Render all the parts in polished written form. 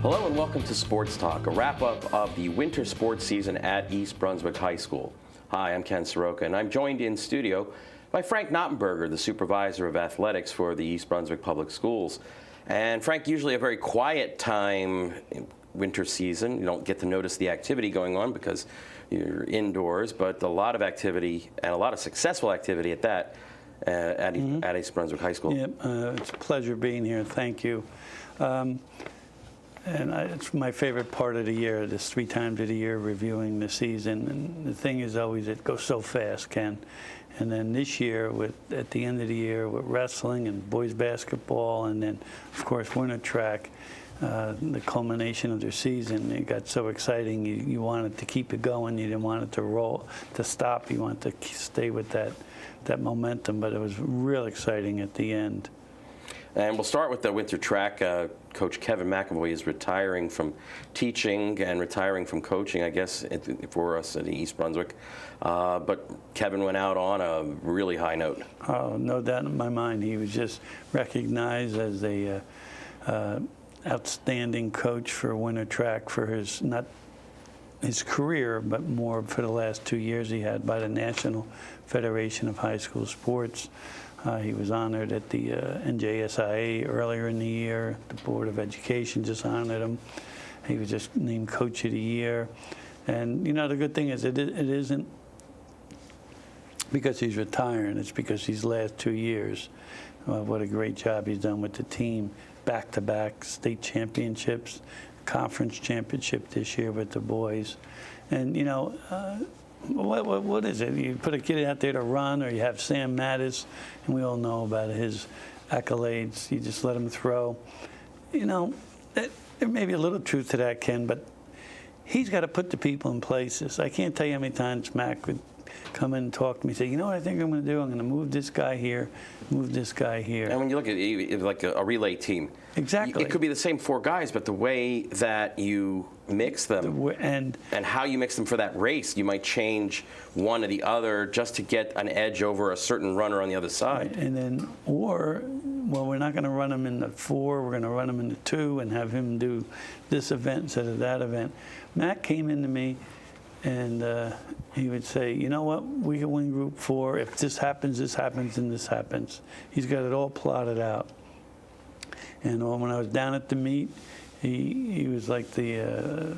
Hello and welcome to Sports Talk, a wrap-up of the winter sports season at East Brunswick High School. Hi, I'm Ken Saroka, and I'm joined in studio by Frank Noppenberger, the Supervisor of Athletics for the East Brunswick Public Schools. And Frank, usually a very quiet time in winter season. You don't get to notice the activity going on because you're indoors, but a lot of activity and a lot of successful activity at that at East Brunswick High School. Yep, it's a pleasure being here. Thank you. It's my favorite part of the year, this 3 times of the year reviewing the season. And the thing is always, it goes so fast, Ken. And then this year, at the end of the year, with wrestling and boys basketball, and then, of course, winter track, the culmination of their season, it got so exciting. You wanted to keep it going. You didn't want it to stop. You wanted to stay with that momentum. But it was real exciting at the end. And we'll start with the winter track. Coach Kevin McAvoy is retiring from teaching and retiring from coaching, I guess, for us at East Brunswick. But Kevin went out on a really high note. Oh, no doubt in my mind. He was just recognized as a outstanding coach for winter track for not his career, but more for the last 2 years he had by the National Federation of High School Sports. He was honored at the NJSIA earlier in the year. The Board of Education just honored him. He was just named Coach of the Year. And, you know, the good thing is it isn't because he's retiring. It's because these last 2 years, what a great job he's done with the team. Back-to-back state championships, conference championship this year with the boys. And, you know, what is it? You put a kid out there to run, or you have Sam Mattis, and we all know about his accolades. You just let him throw. You know, there may be a little truth to that, Ken, but he's got to put the people in places. I can't tell you how many times Mac would come in and talk to me and say, you know what I think I'm going to do? I'm going to move this guy here, move this guy here. And when you look at it like a relay team, exactly, it could be the same 4 guys, but the way that you mix them and how you mix them for that race, you might change one or the other just to get an edge over a certain runner on the other side. And then, well, we're not going to run him in the 4, we're going to run him in the 2 and have him do this event instead of that event. Matt came into me and he would say, you know what, we can win Group 4. If this happens, and this happens. He's got it all plotted out. And when I was down at the meet, he was like the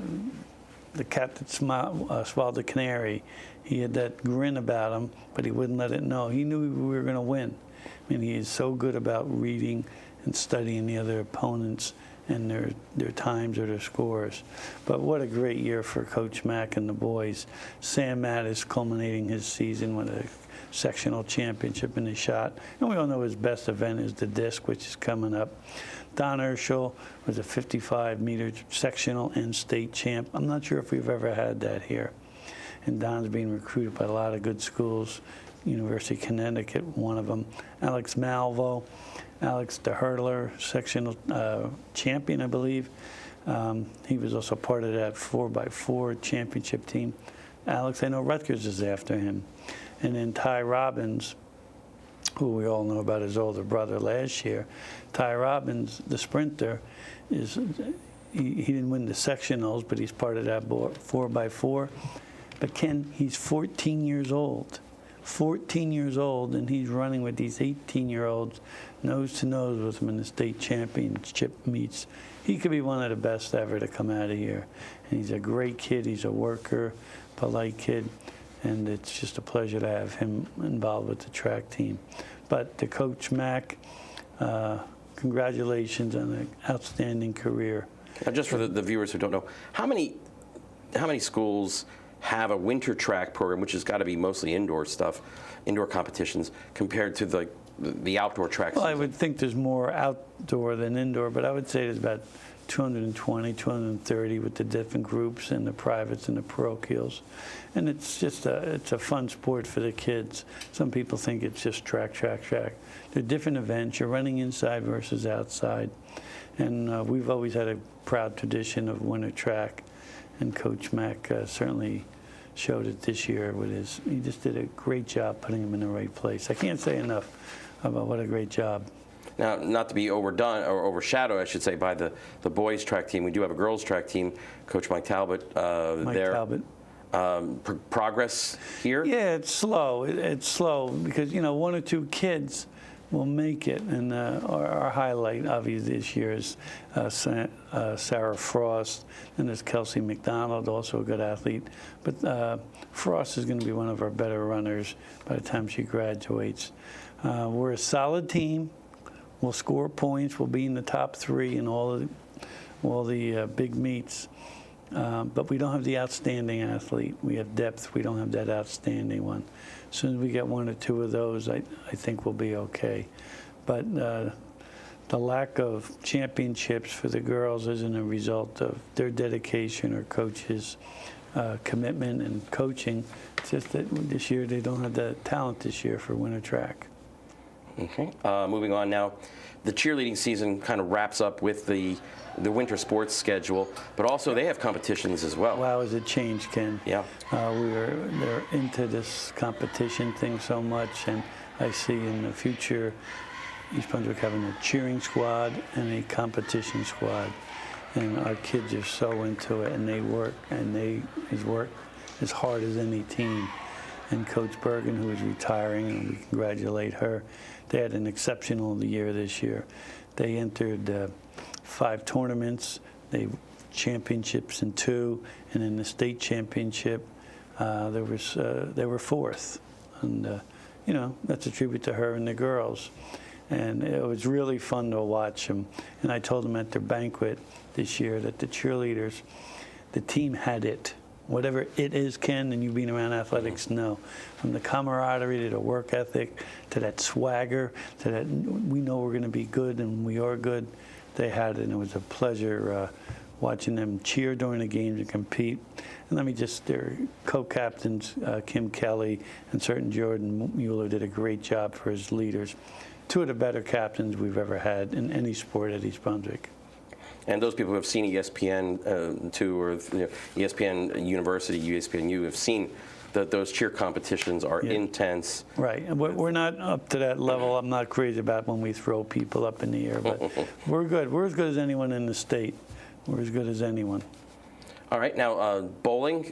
cat that swallowed the canary. He had that grin about him, but he wouldn't let it know. He knew we were going to win. I mean, he is so good about reading and studying the other opponents and their times or their scores. But what a great year for Coach Mack and the boys. Sam Mattis culminating his season with a sectional championship in the shot. And we all know his best event is the disc, which is coming up. Don Urschel was a 55-meter sectional and state champ. I'm not sure if we've ever had that here. And Don's being recruited by a lot of good schools. University of Connecticut, one of them. Alex Malvo. Alex the hurdler, sectional champion, I believe. He was also part of that 4x4 championship team. Alex, I know Rutgers is after him. And then Ty Robbins, who we all know about his older brother last year. Ty Robbins, the sprinter, he didn't win the sectionals, but he's part of that 4x4. But Ken, he's 14 years old. 14 years old, and he's running with these 18-year-olds nose to nose with him in the state championship meets. He could be one of the best ever to come out of here. And he's a great kid. He's a worker, polite kid, and it's just a pleasure to have him involved with the track team. But to Coach Mack, congratulations on an outstanding career. Just for the viewers who don't know, how many schools have a winter track program, which has got to be mostly indoor stuff, indoor competitions, compared to the outdoor tracks? Well, I would think there's more outdoor than indoor, but I would say there's about 220, 230 with the different groups and the privates and the parochials. And it's just it's a fun sport for the kids. Some people think it's just track. They're different events. You're running inside versus outside. And we've always had a proud tradition of winter track. And Coach Mack certainly showed it this year with he just did a great job putting him in the right place. I can't say enough about what a great job. Now, not to be overdone or overshadowed, I should say, by the boys track team. We do have a girls track team, Coach Mike Talbot. Talbot. Progress here? Yeah, it's slow. It's slow because, one or two kids will make it. And our highlight, obviously, this year is Sarah Frost, and there's Kelsey McDonald, also a good athlete. But Frost is going to be one of our better runners by the time she graduates. We're a solid team. We'll score points. We'll be in the top 3 in all the big meets. But we don't have the outstanding athlete. We have depth. We don't have that outstanding one. As soon as we get 1 or 2 of those, I think we'll be okay. But the lack of championships for the girls isn't a result of their dedication or coaches' commitment and coaching. It's just that this year they don't have the talent this year for winter track. Okay. Moving on now. The cheerleading season kind of wraps up with the winter sports schedule, but also they have competitions as well. Wow, has it changed, Ken? Yeah. They're into this competition thing so much, and I see in the future East Brunswick having a cheering squad and a competition squad, and our kids are so into it, and they work as hard as any team. And Coach Bergen, who is retiring, and we congratulate her, they had an exceptional year this year. They entered 5 tournaments, they championships in 2, and in the state championship, they were 4th. And that's a tribute to her and the girls. And it was really fun to watch them. And I told them at their banquet this year that the cheerleaders, the team had it. Whatever it is, Ken, and you being around athletics know, from the camaraderie to the work ethic to that swagger to that we know we're going to be good and we are good, they had it, and it was a pleasure watching them cheer during the games and compete. And their co-captains, Kim Kelly and certain Jordan Mueller, did a great job for his leaders. 2 of the better captains we've ever had in any sport at East Brunswick. And those people who have seen ESPN 2 or ESPN University, ESPNU, have seen that those cheer competitions are intense. Right, and we're not up to that level. I'm not crazy about when we throw people up in the air, but we're good. We're as good as anyone in the state. We're as good as anyone. All right, now bowling.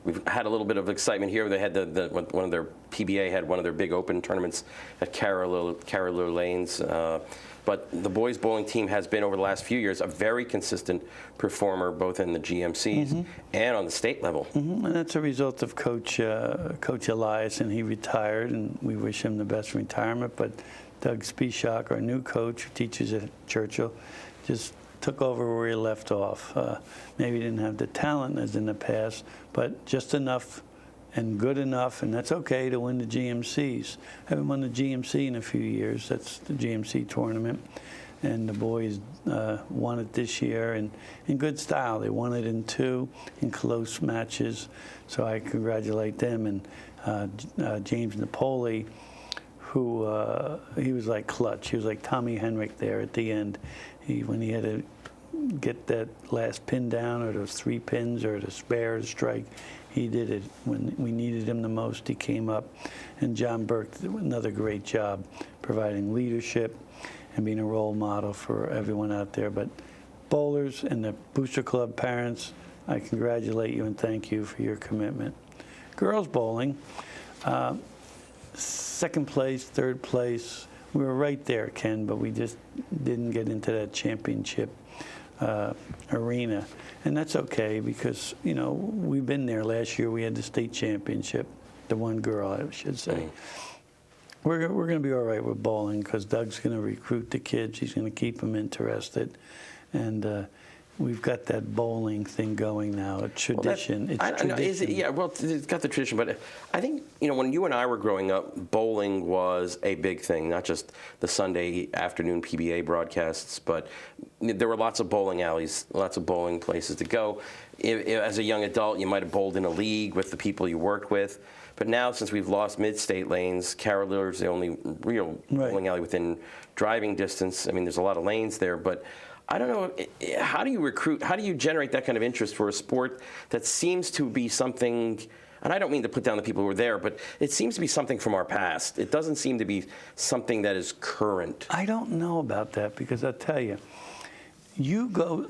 We've had a little bit of excitement here. They had one of their PBA had one of their big open tournaments at Carolina Lanes. But the boys bowling team has been, over the last few years, a very consistent performer, both in the GMCs and on the state level. And that's a result of Coach Elias, and he retired, and we wish him the best retirement. But Doug Spieshak, our new coach, who teaches at Churchill, just took over where he left off. Maybe he didn't have the talent as in the past, but just enough and good enough, and that's okay to win the GMCs. Haven't won the GMC in a few years. That's the GMC tournament. And the boys won it this year in good style. They won it in 2 in close matches. So I congratulate them. And James Napoli, who he was like clutch. He was like Tommy Henrik there at the end. When he had to get that last pin down, or those 3 pins, or the spare strike, he did it. When we needed him the most, he came up. And John Burke did another great job providing leadership and being a role model for everyone out there. But bowlers and the Booster Club parents, I congratulate you and thank you for your commitment. Girls bowling, 2nd place, 3rd place. We were right there, Ken, but we just didn't get into that championship arena. And that's okay because, we've been there. Last year we had the state championship, the one girl, I should say. We're going to be all right with bowling because Doug's going to recruit the kids. He's going to keep them interested. And we've got that bowling thing going now, a tradition. It's tradition. It's got the tradition, but I think, when you and I were growing up, bowling was a big thing, not just the Sunday afternoon PBA broadcasts, but there were lots of bowling alleys, lots of bowling places to go. As a young adult, you might have bowled in a league with the people you worked with. But now, since we've lost mid-state lanes, Carolina's the only real bowling alley within driving distance. I mean, there's a lot of lanes there, but I don't know, how do you recruit, how do you generate that kind of interest for a sport that seems to be something, and I don't mean to put down the people who were there, but it seems to be something from our past. It doesn't seem to be something that is current. I don't know about that because I'll tell you,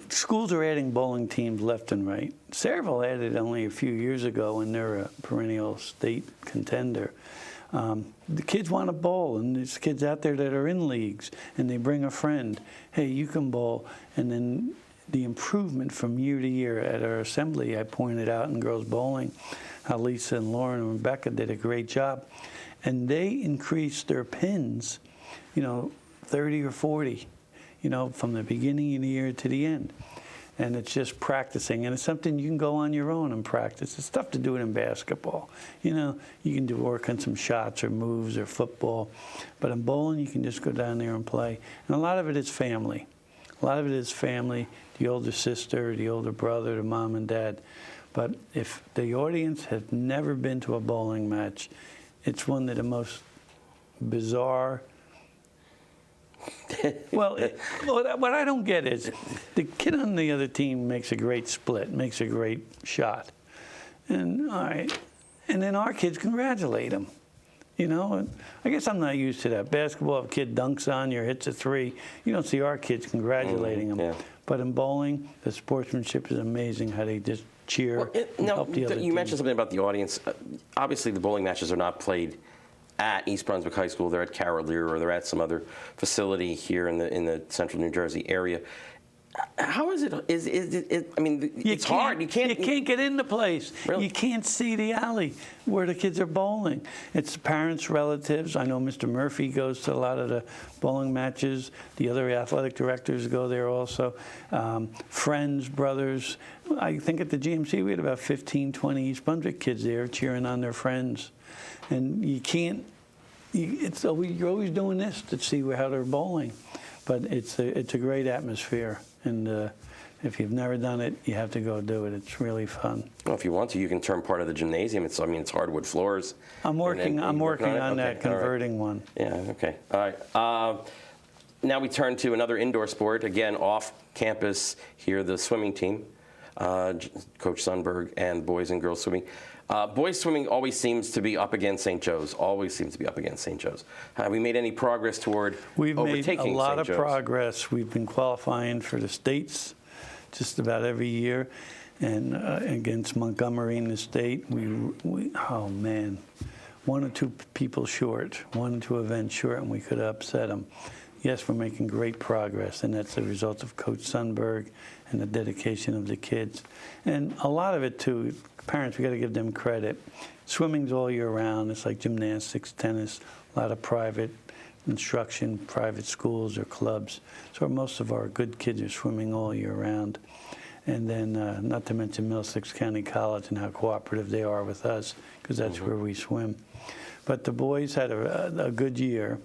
schools are adding bowling teams left and right. Sayreville added only a few years ago, and they're a perennial state contender. The kids want to bowl, and there's kids out there that are in leagues, and they bring a friend. Hey, you can bowl. And then the improvement from year to year at our assembly, I pointed out in girls bowling, how Lisa and Lauren and Rebecca did a great job. And they increased their pins, 30 or 40, from the beginning of the year to the end. And it's just practicing. And it's something you can go on your own and practice. It's tough to do it in basketball. You can work on some shots or moves or football. But in bowling, you can just go down there and play. And a lot of it is family. The older sister, the older brother, the mom and dad. But if the audience has never been to a bowling match, it's one of the most bizarre. Well, what I don't get is the kid on the other team makes a great split, makes a great shot. And then our kids congratulate him. And I guess I'm not used to that. Basketball, if a kid dunks on you or hits a three, you don't see our kids congratulating him. Yeah. But in bowling, the sportsmanship is amazing, how they just cheer and help the other team. You mentioned something about the audience. Obviously, the bowling matches are not played at East Brunswick High School. They're at Carolier, or they're at some other facility here in the central New Jersey area. How is it? I mean, it's hard. You can't get in the place. Really? You can't see the alley where the kids are bowling. It's parents, relatives. I know Mr. Murphy goes to a lot of the bowling matches. The other athletic directors go there also. Friends, brothers. I think at the GMC we had about 15, 20 East Brunswick kids there cheering on their friends. And you can't. You're always doing this to see how they're bowling. But it's a great atmosphere, and if you've never done it, you have to go do it. It's really fun. Well, if you want to, you can turn part of the gymnasium. It's hardwood floors. I'm working on that, converting one. Yeah. Okay. All right. Now we turn to another indoor sport. Again, off campus here, the swimming team, Coach Sundberg, and boys and girls swimming. Boys swimming always seems to be up against St. Joe's. Have we made any progress toward overtaking St. Joe's? We've made a lot of progress. We've been qualifying for the states just about every year. And against Montgomery in the state, oh man, 1 or 2 people short, 1 or 2 events short, and we could have upset them. Yes, we're making great progress, and that's the result of Coach Sundberg and the dedication of the kids. And a lot of it, too, parents, we got to give them credit. Swimming's all year round. It's like gymnastics, tennis, a lot of private instruction, private schools or clubs. So most of our good kids are swimming all year round. And then not to mention Middlesex County College and how cooperative they are with us, because that's where we swim. But the boys had a good year.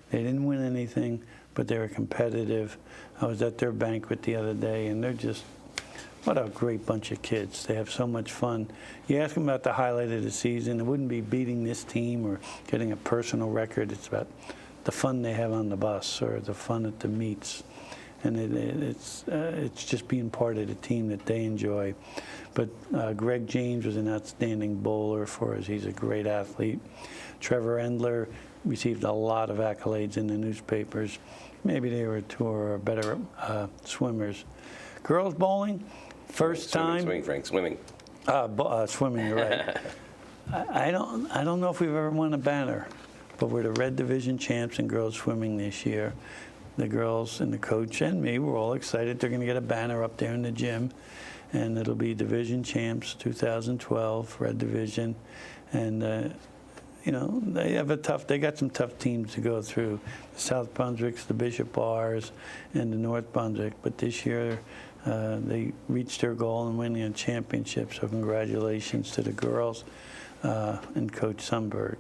They didn't win anything, but they were competitive. I was at their banquet the other day, and they're just, what a great bunch of kids. They have so much fun. You ask them about the highlight of the season, it wouldn't be beating this team or getting a personal record. It's about the fun they have on the bus or the fun at the meets. And it's just being part of the team that they enjoy. But Greg James was an outstanding bowler for us. He's a great athlete. Trevor Endler received a lot of accolades in the newspapers. Maybe they were 2 or better swimmers. Girls bowling, first time. Swimming, Frank, swimming. Swimming, you're right. I don't know if we've ever won a banner, but we're the Red Division champs in girls swimming this year. The girls and the coach and me were all excited. They're going to get a banner up there in the gym, and it'll be Division champs 2012, Red Division, and they got some tough teams to go through. The South Brunswicks, the Bishop Bars, and the North Brunswick. But this year, they reached their goal and winning a championship. So congratulations to the girls and Coach Sundberg.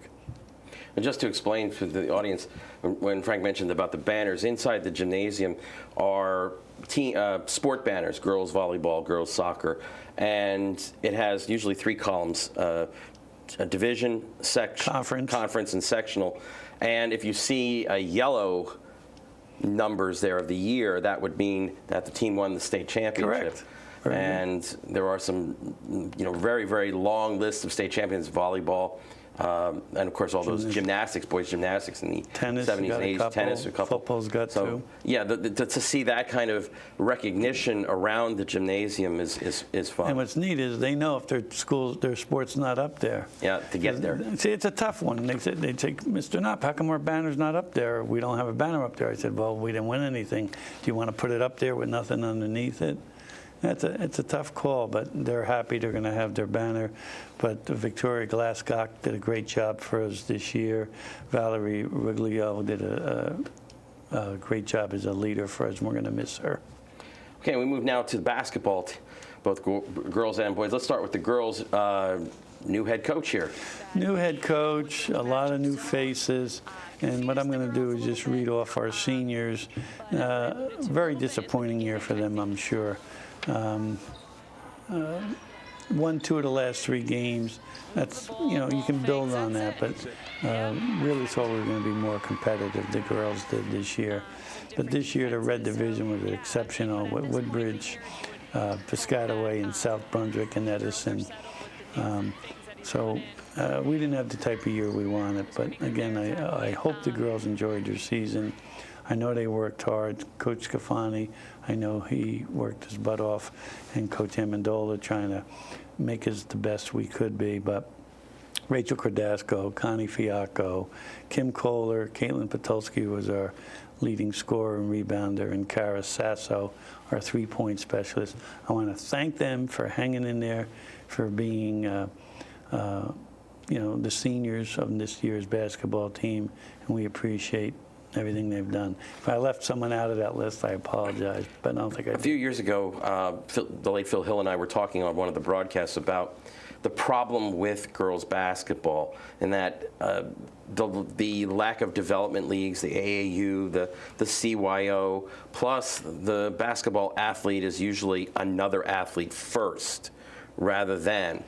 And just to explain to the audience, when Frank mentioned about the banners, inside the gymnasium are sport banners, girls volleyball, girls soccer, and it has usually 3 columns, a division, conference, and sectional. And if you see a yellow numbers there of the year, that would mean that the team won the state championship. Correct. and there are some, very, very long lists of state champions, volleyball, and of course all those gymnastics, boys gymnastics in the tennis, 70s and 80s, tennis, a couple. Football's got two. Yeah, to see that kind of recognition around the gymnasium is fun. And what's neat is they know if their sport's not up there. Yeah, to get there. See, it's a tough one. They'd say, Mr. Knopp, how come our banner's not up there? We don't have a banner up there. I said, well, we didn't win anything. Do you want to put it up there with nothing underneath it? It's a tough call, but they're happy they're going to have their banner. But Victoria Glasscock did a great job for us this year. Valerie Riglio did a great job as a leader for us, and we're going to miss her. Okay, we move now to basketball, both girls and boys. Let's start with the girls. New head coach here. New head coach, a lot of new faces. And what I'm going to do is just read off our seniors. Very disappointing year for them, I'm sure. Won 2 of the last 3 games. That's, you can build on that, but really thought we were going to be more competitive. The girls did this year. But this year, the Red Division was exceptional with Woodbridge, Piscataway, and South Brunswick, and Edison. So we didn't have the type of year we wanted. But again, I hope the girls enjoyed their season. I know they worked hard. Coach Scafani, I know he worked his butt off, and Coach Amendola trying to make us the best we could be. But Rachel Cordasco, Connie Fiacco, Kim Kohler, Caitlin Patulski was our leading scorer and rebounder, and Cara Sasso, our 3-point specialist. I want to thank them for hanging in there, for being the seniors of this year's basketball team, and we appreciate everything they've done. If I left someone out of that list, I apologize, but I don't think I did. A few years ago, the late Phil Hill and I were talking on one of the broadcasts about the problem with girls basketball, and that the lack of development leagues, the AAU, the CYO, plus the basketball athlete is usually another athlete first, rather than,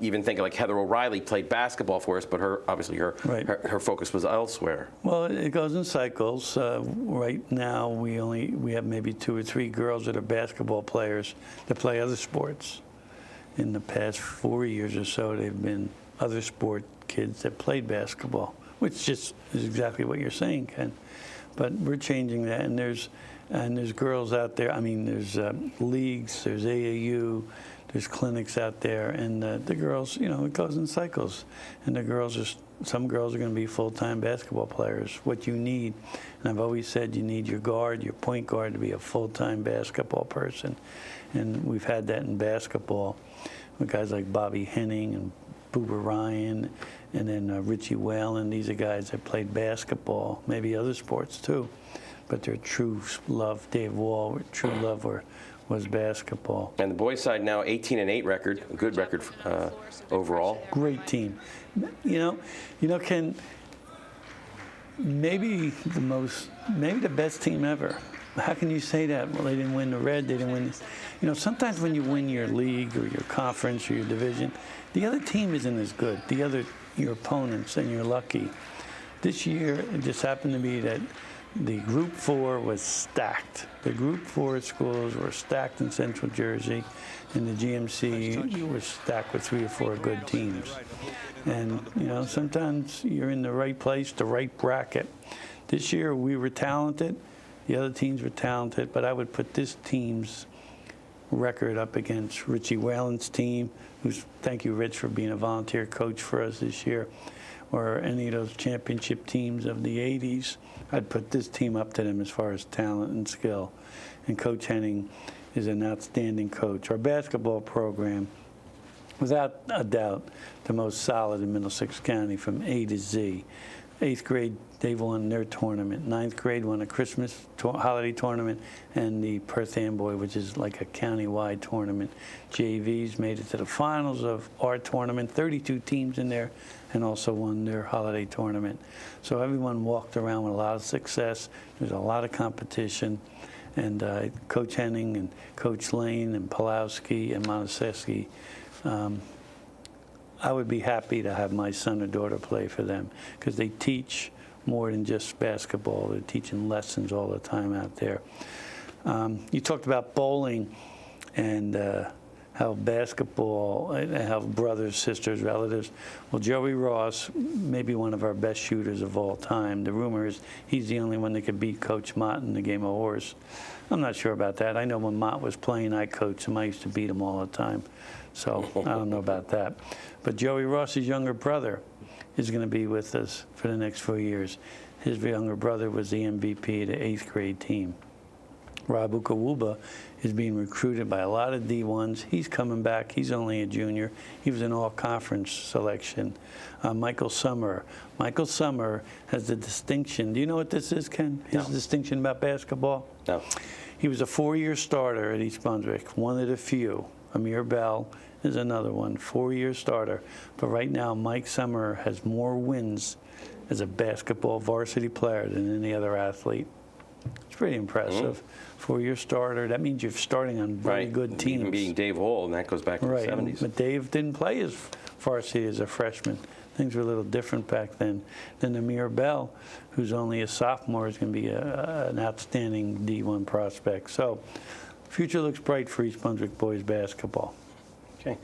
even think like Heather O'Reilly played basketball for us, but obviously her focus was elsewhere. Well, it goes in cycles. Right now, we have maybe 2 or 3 girls that are basketball players that play other sports. In the past 4 years or so, they've been other sport kids that played basketball, which just is exactly what you're saying, Ken. But we're changing that, and there's girls out there. There's leagues, there's AAU. There's clinics out there, and the girls, it goes in cycles. And some girls are going to be full-time basketball players, what you need. And I've always said you need your point guard to be a full-time basketball person. And we've had that in basketball with guys like Bobby Henning and Boober Ryan, and then Richie Whalen. These are guys that played basketball, maybe other sports too. But their true love, Dave Wall, true love was basketball. And the boys' side now 18-8 record, a good record overall. Great team. Ken, maybe the best team ever. How can you say that? Well, they didn't win the Red, they didn't win. Sometimes when you win your league or your conference or your division, the other team isn't as good. Your opponents, and you're lucky. This year, it just happened to be that the Group 4 was stacked. The Group 4 schools were stacked in Central Jersey, and the GMC was stacked with 3 or 4 good teams. And, sometimes you're in the right place, the right bracket. This year, we were talented. The other teams were talented, but I would put this team's record up against Richie Whalen's team, thank you, Rich, for being a volunteer coach for us this year, or any of those championship teams of the 80s. I'd put this team up to them as far as talent and skill. And Coach Henning is an outstanding coach. Our basketball program, without a doubt, the most solid in Middlesex County from A to Z. 8th grade, they won their tournament. 9th grade won a Christmas holiday tournament, and the Perth Amboy, which is like a county-wide tournament. JVs made it to the finals of our tournament, 32 teams in there, and also won their holiday tournament. So everyone walked around with a lot of success. There's a lot of competition. And Coach Henning and Coach Lane and Pulowski and Monteseschi, I would be happy to have my son or daughter play for them, because they teach more than just basketball. They're teaching lessons all the time out there. You talked about bowling. and how basketball, and how brothers, sisters, relatives. Well, Joey Ross, maybe one of our best shooters of all time. The rumor is he's the only one that could beat Coach Mott in the game of horse. I'm not sure about that. I know when Mott was playing, I coached him. I used to beat him all the time. So I don't know about that. But Joey Ross's younger brother is going to be with us for the next 4 years. His younger brother was the MVP of the 8th grade team. Rob Ukawuba is being recruited by a lot of D1s. He's coming back. He's only a junior. He was an all-conference selection. Michael Summer. Michael Summer has the distinction. Do you know what this is, Ken? His distinction about basketball? No. He was a 4-year starter at East Brunswick, one of the few. Amir Bell is another one, 4-year starter. But right now, Mike Summer has more wins as a basketball varsity player than any other athlete. It's pretty impressive. 4-year starter. That means you're starting on very good teams. Even beating Dave Hall, and that goes back to the 70s. But Dave didn't play as varsity as a freshman. Things were a little different back then. Then Amir Bell, who's only a sophomore, is going to be an outstanding D1 prospect. So, future looks bright for East Brunswick boys basketball. Okay.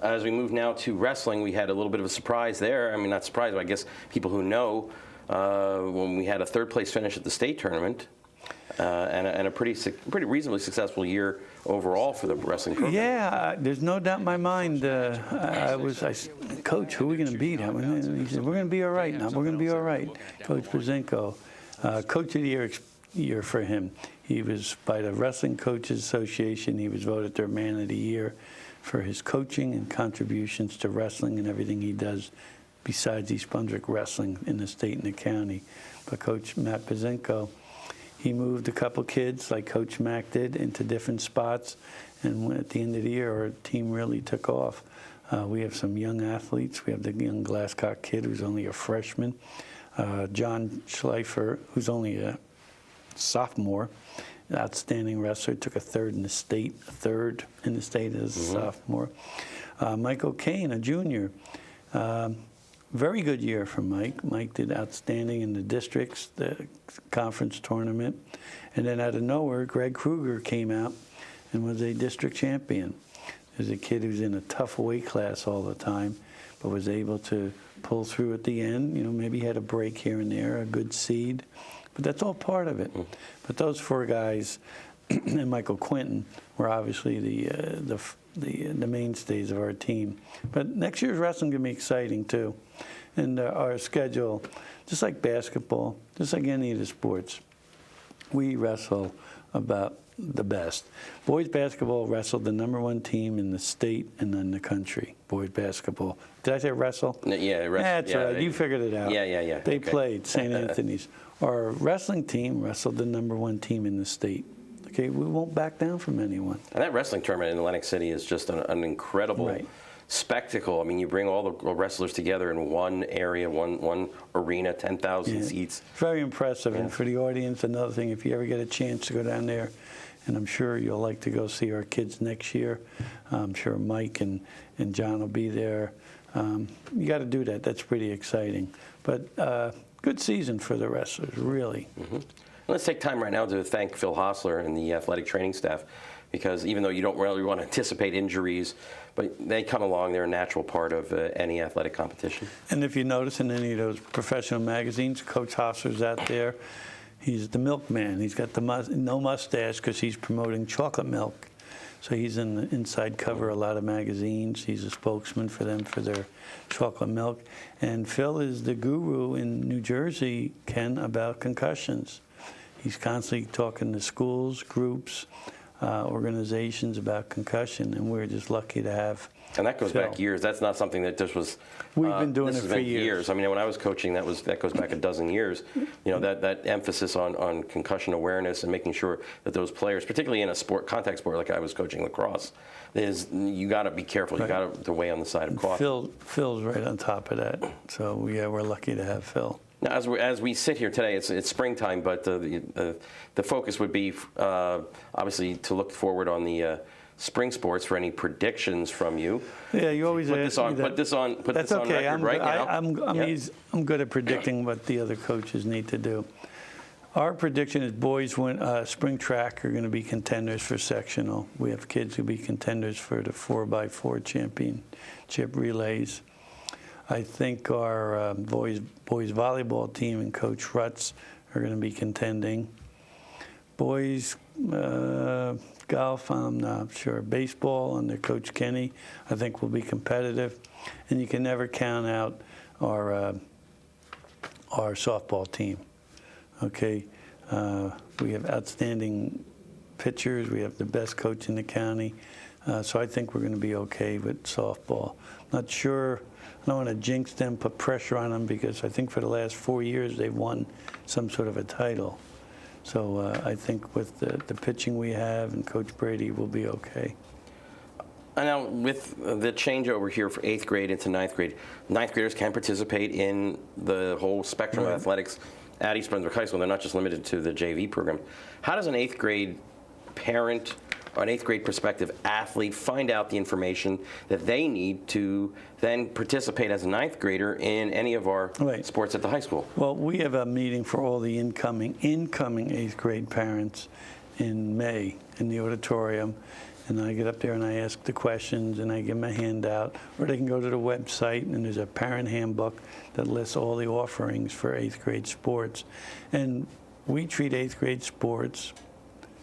As we move now to wrestling, we had a little bit of a surprise there. I mean, not surprise, but I guess people who know, when we had a 3rd place finish at the state tournament, and a pretty reasonably successful year overall for the wrestling program. Yeah, there's no doubt in my mind. Coach, who are we going to beat? He said, we're going to be all right now. We're going to be all right. Coach Brzezinko, Coach of the year for him. He was, by the Wrestling Coaches Association, he was voted their Man of the Year for his coaching and contributions to wrestling and everything he does besides East Brunswick wrestling in the state and the county. But Coach Matt Brzezinko, he moved a couple kids, like Coach Mack did, into different spots. And at the end of the year, our team really took off. We have some young athletes. We have the young Glasscock kid who's only a freshman. John Schleifer, who's only a sophomore, outstanding wrestler, took a third in the state as a sophomore. Michael Kane, a junior. Very good year for Mike. Mike did outstanding in the districts, the conference tournament. And then out of nowhere, Greg Kruger came out and was a district champion. There's a kid who's in a tough weight class all the time, but was able to pull through at the end. You know, maybe had a break here and there, a good seed. But that's all part of it. But those 4 guys, and Michael Quinton, were obviously the mainstays of our team. But next year's wrestling going to be exciting, too. And our schedule, just like basketball, just like any of the sports, we wrestle about the best. Boys basketball wrestled the #1 team in the state and in the country. Boys basketball. Did I say wrestle? Yeah, wrestle. That's right. You figured it out. Yeah. They played St. Anthony's. Our wrestling team wrestled the #1 team in the state. Okay, we won't back down from anyone. And that wrestling tournament in Atlantic City is just an incredible spectacle. I mean, you bring all the wrestlers together in one area, one arena, 10,000 seats. Very impressive. And for the audience, another thing, if you ever get a chance to go down there, and I'm sure you'll like to go see our kids next year. I'm sure Mike and John will be there. You got to do that. That's pretty exciting. But good season for the wrestlers, really. Let's take time right now to thank Phil Hostler and the athletic training staff, because even though you don't really want to anticipate injuries, but they come along, they're a natural part of any athletic competition. And if you notice in any of those professional magazines, Coach Hostler's out there. He's the milkman. He's got the no mustache because he's promoting chocolate milk. So he's in the inside cover of a lot of magazines. He's a spokesman for them for their chocolate milk. And Phil is the guru in New Jersey, Ken, about concussions. He's constantly talking to schools, groups, organizations about concussion, and we're just lucky to have And that goes Phil. back years. That's not something that just was. We've been doing this it has for been years. I mean, when I was coaching, that goes back a dozen years. You know, that emphasis on concussion awareness and making sure that those players, particularly in a contact sport like I was coaching lacrosse, is you got to be careful. You got to weigh on the side of caution. Phil's right on top of that. So yeah, we're lucky to have Phil. Now, as we sit here today, it's springtime, but the focus would be obviously to look forward on the spring sports for any predictions from you. Yeah, you always ask me that. Put this on That's okay. record right now. I'm good at predicting what the other coaches need to do. Our prediction is boys spring track are going to be contenders for sectional. We have kids who will be contenders for the 4x4 championship relays. I think our boys volleyball team and Coach Rutz are going to be contending. Boys golf, I'm not sure. Baseball under Coach Kenny, I think will be competitive. And you can never count out our softball team. Okay, we have outstanding pitchers. We have the best coach in the county. So I think we're going to be okay with softball. Not sure. I don't want to jinx them, put pressure on them, because I think for the last 4 years they've won some sort of a title. So I think with the pitching we have and Coach Brady, we'll be okay. And now with the changeover here for 8th grade into 9th grade, 9th graders can participate in the whole spectrum of athletics at East Brunswick High School. They're not just limited to the JV program. How does an 8th grade parent or an 8th grade prospective athlete find out the information that they need to then participate as a 9th grader in any of our sports at the high school? Well, we have a meeting for all the incoming 8th grade parents in May in the auditorium. And I get up there and I ask the questions and I give them a handout, or they can go to the website and there's a parent handbook that lists all the offerings for 8th grade sports. And we treat 8th grade sports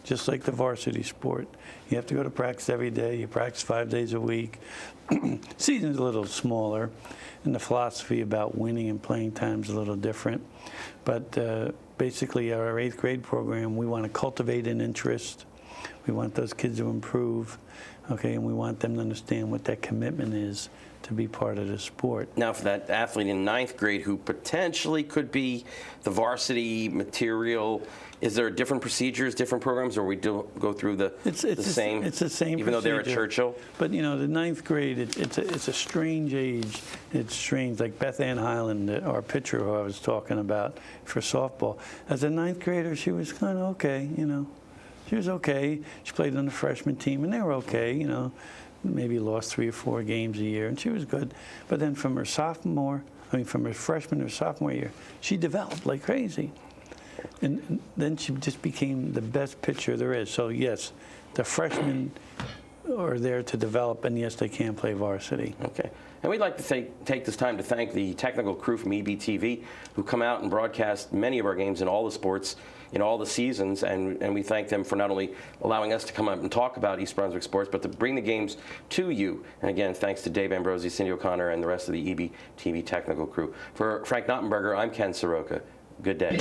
just like the varsity sport. You have to go to practice every day. You practice 5 days a week. Season's a little smaller, and the philosophy about winning and playing time is a little different. But basically, our 8th grade program, we want to cultivate an interest. We want those kids to improve, okay, and we want them to understand what that commitment is to be part of the sport. Now, for that athlete in 9th grade who potentially could be the varsity material, is there different procedures, different programs, or we do go through the same? It's the same even procedure. Though they're at Churchill? But, you know, the 9th grade, it's a strange age. It's strange. Like Beth Ann Highland, our pitcher who I was talking about for softball, as a 9th grader, she was kind of okay, you know. She was okay. She played on the freshman team, and they were okay, you know. Maybe lost 3 or 4 games a year, and she was good. But then from her from her freshman to sophomore year, she developed like crazy. And then she just became the best pitcher there is. So, yes, the freshmen are there to develop, and yes, they can play varsity. Okay. And we'd like to take this time to thank the technical crew from EBTV who come out and broadcast many of our games in all the sports, in all the seasons, and we thank them for not only allowing us to come up and talk about East Brunswick sports, but to bring the games to you. And again, thanks to Dave Ambrosi, Cindy O'Connor, and the rest of the EBTV technical crew. For Frank Noppenberger, I'm Ken Saroka. Good day.